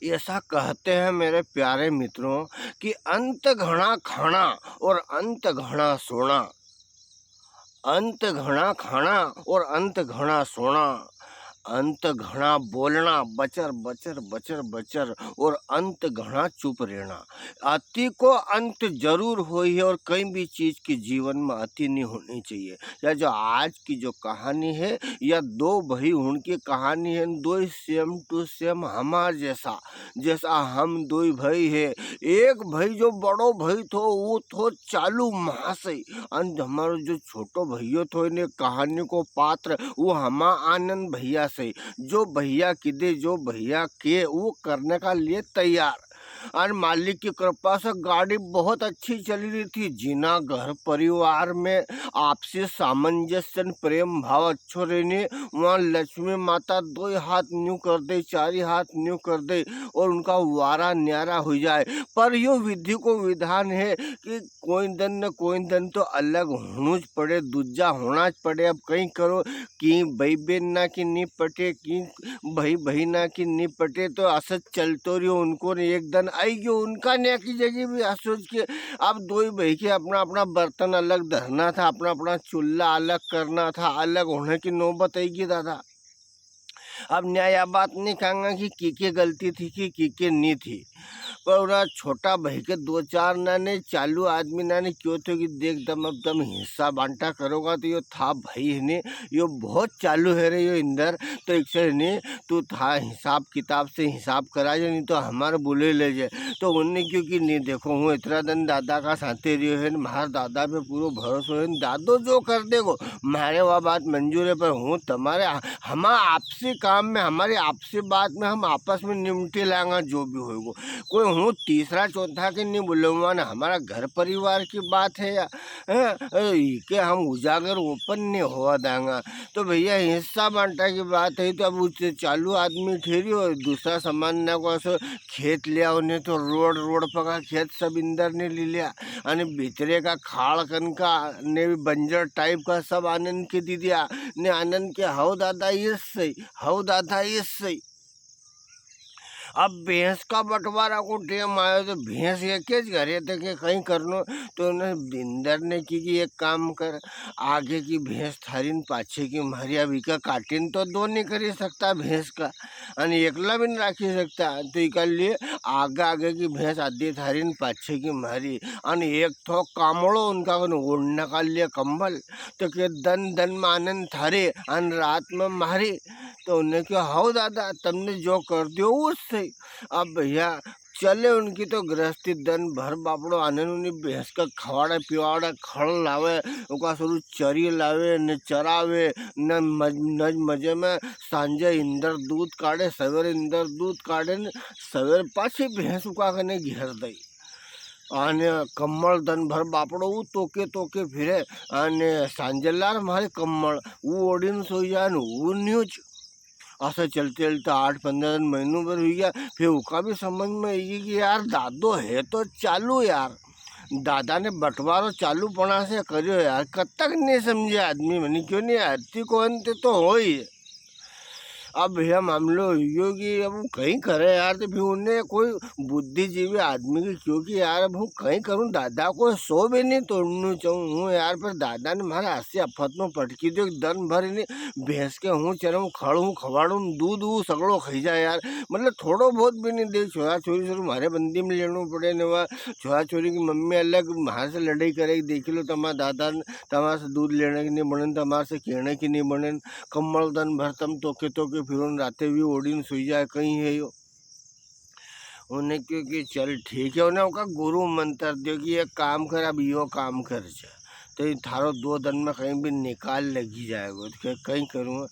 ऐसा कहते हैं मेरे प्यारे मित्रों कि अंत घड़ा खाना और अंत घड़ा सोना, अंत घड़ा खाना और अंत घड़ा सोना, अंत घड़ा बोलना बचर बचर बचर बचर और अंत घड़ा चुप रहना। अति को अंत जरूर हो ही है और कई भी चीज की जीवन में अति नहीं होनी चाहिए। या जो आज की जो कहानी है या दो भाई उनकी कहानी है, दो सेम टू सेम हमार जैसा, जैसा हम दो भाई है। एक भाई जो बड़ो भाई थो वो थो चालू महाशय, और हमारो जो छोटो भैया थो ने कहानी को पात्र वो हमा आनंद भैया से, जो भैया किदे जो भैया के वो करने का लिए तैयार। और मालिक की कृपा से गाड़ी बहुत अच्छी चल रही थी। जीना घर परिवार में आपसी सामंजस्य प्रेम भाव अच्छो रहने, वहाँ लक्ष्मी माता दो हाथ न्यू कर दे, चारी हाथ न्यू कर दे और उनका वारा न्यारा हो जाए। पर यो विधि को विधान है कि कोई दिन न कोई दिन तो अलग होना पड़े, दूजा होना पड़े। अब कहीं करो कि भाई बहन ना की नहीं पटे, कि भाई बहना की नहीं पटे, तो असत चलतो रही उनको ने एक दिन आई गयो उनका ने की जगह भी सोच के अब दो ही भाई के अपना अपना बर्तन अलग धरना था, अपना अपना चूल्हा अलग करना था, अलग होने की नौबत आएगी दादा। अब न्याय बात नहीं कहूँगा कि के गलती थी कि के नहीं थी, पर छोटा भाई के दो चार नाने चालू आदमी नाने क्यों थे कि देख दम अब दम हिस्सा बांटा करोगा तो यो था भाई है ने यो बहुत चालू है रे यो इंदर, तो एक से ने तू था हिसाब किताब से हिसाब करा जाए, नहीं तो हमारे बुले ले जाए। तो उनने क्योंकि नहीं देखो हूँ इतना दिन दादा का साथे रियो है, मार दादा पे पूरा भरोसा है, दादो जो कर देगो मारे वह बात मंजूर है। पर हूँ तुम्हारे हम आपसी काम में हमारी आपसी बात में हम आपस में निमटे लाएंगे जो भी होगा। कोई हूँ तीसरा चौथा के नहीं बोलूँगा ना, हमारा घर परिवार की बात है या के हम उजागर ओपन नहीं हुआ देंगे। तो भैया हिस्सा बांटा की बात है, तो अब उससे चालू आदमी ठहरी और दूसरा सामान ना को ऐसे खेत लिया उन्हें, तो रोड रोड पका खेत सब इंदर ने ले लिया, અને भीतरे का खाड़ कनका ने भी बंजर टाइप का सब आनंद के दे दिया ने, आनंद के हाउ दादा ये सही, हाउ दादा ये सही। अब भैंस का बंटवारा को टेम आयो तो भैंस एक ही घरे थे कि कहीं करनो, तो उन्हें इंदर ने की एक काम कर, आगे की भैंस थारीन पाछे की मारी। अब इका काटिन तो दो नहीं कर सकता भैंस का, और एकला भी नहीं राखी सकता, तो इका लिए आगे आगे की भैंस आधी थारीन पाछे की मारी। और एक थो कामड़ो उनका ओढ़ने का लिए कंबल, तो के दन दन में आनंद थारे और रात में मारी। तो उन्हें क्या हाउ दादा तुमने जो कर दियो उससे। अब भैया चले उनकी तो गृहस्थी दिन भर बापड़ो आनंद उन्हीं भैंस का खवाड़ा पिवाड़ा खड़ लावे, उनका शुरू चरी लावे न चरावे न मजे में सांझे इंदर दूध काढ़े, सवेरे इंदर दूध काढ़े न सवेरे पाछी भैंस उका कने घेर दई। आने कम्मल दिन भर बापड़ो वो तोके तोके फिरे, आने सांझेलार मारे कम्मल वो ओढ़ीन सोई जाए वो न्यूज। ऐसा चलते चलते 8-15 दिन महीनों भर हो गया। फिर उसका भी समझ में आई कि यार दादो है तो चालू यार, दादा ने बंटवारो चालू पड़ा से करियो यार, कब तक नहीं समझे आदमी मैंने क्यों नहीं आती कौन तो हो ही। अब भैया मामलो यो कि अब वो कहीं करे यार, तो फिर उन्हें कोई बुद्धिजीवी आदमी की क्योंकि यार अब वो कहीं करूँ दादा को सो भी नहीं तोड़ना चाहूँ यार। पर दादा ने मारा हंसी अफत में पटकी दो दिन भर इन्हें भैंस के हूँ चरूँ खड़ूँ खवाड़ूँ दूध वो सगड़ो खाई जाए यार, मतलब थोड़ो बहुत भी नहीं दे। छोरा छोरी शुरू मारे बंदी में लेना पड़े न, वह छोरा छोरी की मम्मी अलग वहाँ से लड़ाई करेगी, देख लो तुम्हारा दादा तुम्हारे से दूध लेने की नहीं बने, तुम्हारे से कहने की नहीं बने, कम्मल दिन भर तम तोके तोके फिर राते भी ओढ़ी सोई जाए कहीं है यो। उन्हें क्योंकि चल ठीक है, उन्हें उनका गुरु मंत्र दियो कि ये काम कर, अब यो काम कर जा, तो ये थारो 2 दिन में कहीं भी निकाल लगी जाएगा, तो कहीं करूँगा।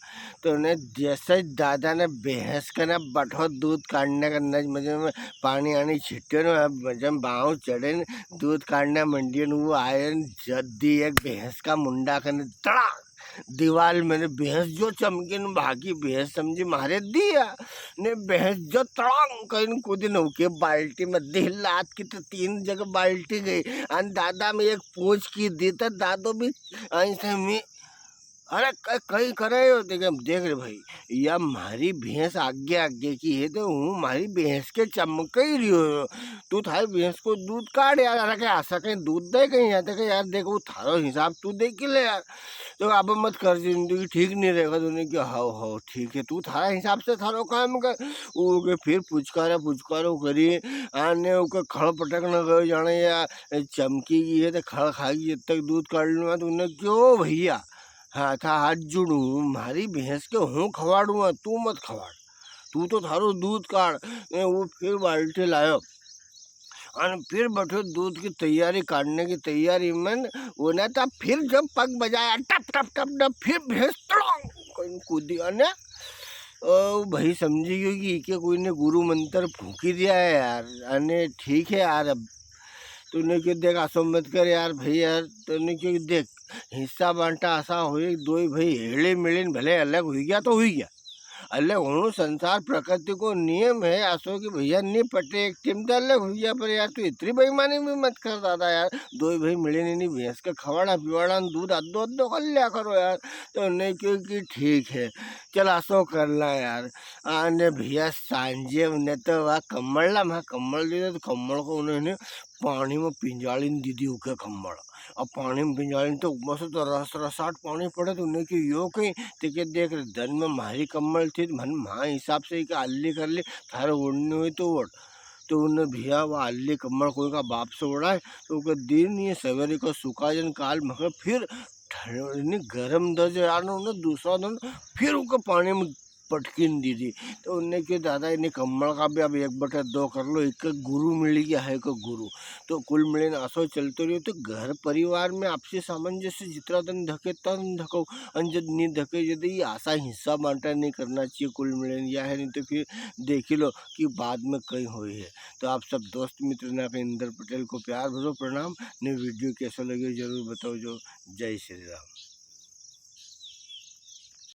तो उन्हें जैसे दादा ने भैंस का ना बठो दूध काटने का नज मजे में पानी आनी छिटे न जब बाँव चढ़े न दूध काटने मंडी वो आए जद्दी एक भैंस का मुंडा करने तड़ा दीवार में भैंस जो चमकी न भागी भैंस समझी मारे दिया ने, भैंस जो तड़ांग कहीं कूद नौके बाल्टी में दे लात की तो 3 जगह बाल्टी गई, और दादा में एक पूछ की दी तो दादो भी ऐसे में अरे कई करे हो देख देख रे भाई, या मारी भैंस आगे आगे की है तो हूँ मारी भैंस के चमक ही रही हो। तू थारी भैंस को दूध काट यार, अरे क्या आशा कहीं दूध दे कहीं यार, देखे यार देख वो थारो हिसाब तू देख के ले यार। तो अब मत कर, जिंदगी ठीक नहीं रहेगा तूने कि हाओ ठीक है, तू थारा हिसाब से थारो काम कर। वो के फिर पुचकारा पुचकारो करी आने ओके खड़ पटक न गयो जाने या चमकी की है तो खड़ खाएगी जब तक दूध काट लूँगा तूने क्यों भैया। हाँ था हाथ जोड़ू, मारी भैंस के हूँ खवाड़ूंगा, तू मत खवाड़। तू तो थारो दूध काट। वो फिर बाल्टी लायो और फिर बैठो दूध की तैयारी, काटने की तैयारी में। वो ना था फिर जब पग बजाया टप टप टप टप, फिर भैंस तड़ोंग कोई कूदी ने भाई समझी गई कि कोई ने गुरु मंत्र फूकी दिया है यार। अने ठीक है यार, अब तूने क्यों देख आसो मत कर यार भाई यार, तूने क्यों देख हिस्सा बांटा आशा हो दो ही भाई हेले मिले भले अलग हो गया तो हो गया अलग होना संसार प्रकृति को नियम है। आसो कि भैया नहीं पटे एक टीम तो अलग हो गया, पर यार तू इतनी बेईमानी भी मत कर दादा यार। दो ही भाई मिले नहीं भैंस का खवाड़ा पिवाड़ा दूध अद्दो अद्दो कर लिया करो यार। तो नहीं क्योंकि ठीक है चल आसो करना यार। आने भैया सांझे उन्हें तो वह कम्बल ला, मैं कम्बल दे तो कम्बल को उन्होंने पानी में पिंजाली दीदी उके कम्बल। अब पानी में पिंजाली तो मस्त तो रस रसाट पानी पड़े तो उन्हें कि यो कहीं ते देख धन में मारी कम्बल थी मन माँ हिसाब से अल्ली कर ली थारे उड़नी हुई तो उड़। तो उन्हें भैया वो अल्ली कम्बल कोई का बाप से उड़ाए तो उसका दिन ये सवेरे को सुखा जन काल मगर फिर गर्म दर्ज यार उन्हें दूसरा दिन फिर उसको पानी में पटकीन दी थी। तो उनने के दादा इन्हें कम्बल का भी अब 1/2 कर लो, एक गुरु मिल गया है को गुरु। तो कुल मिले आसो चलते रहो तो घर परिवार में आपसी सामंजस्य जितना दिन धके तन धको अंजद नहीं धके यदि ये आशा हिस्सा बांटा नहीं करना चाहिए कुल मिले या है, नहीं तो फिर देख ही लो कि बाद में कहीं हुई है। तो आप सब दोस्त मित्र ना इंदर पटेल को प्यार भरो प्रणाम। ने वीडियो कैसा लगे जरूर बताओ जो। जय श्री राम।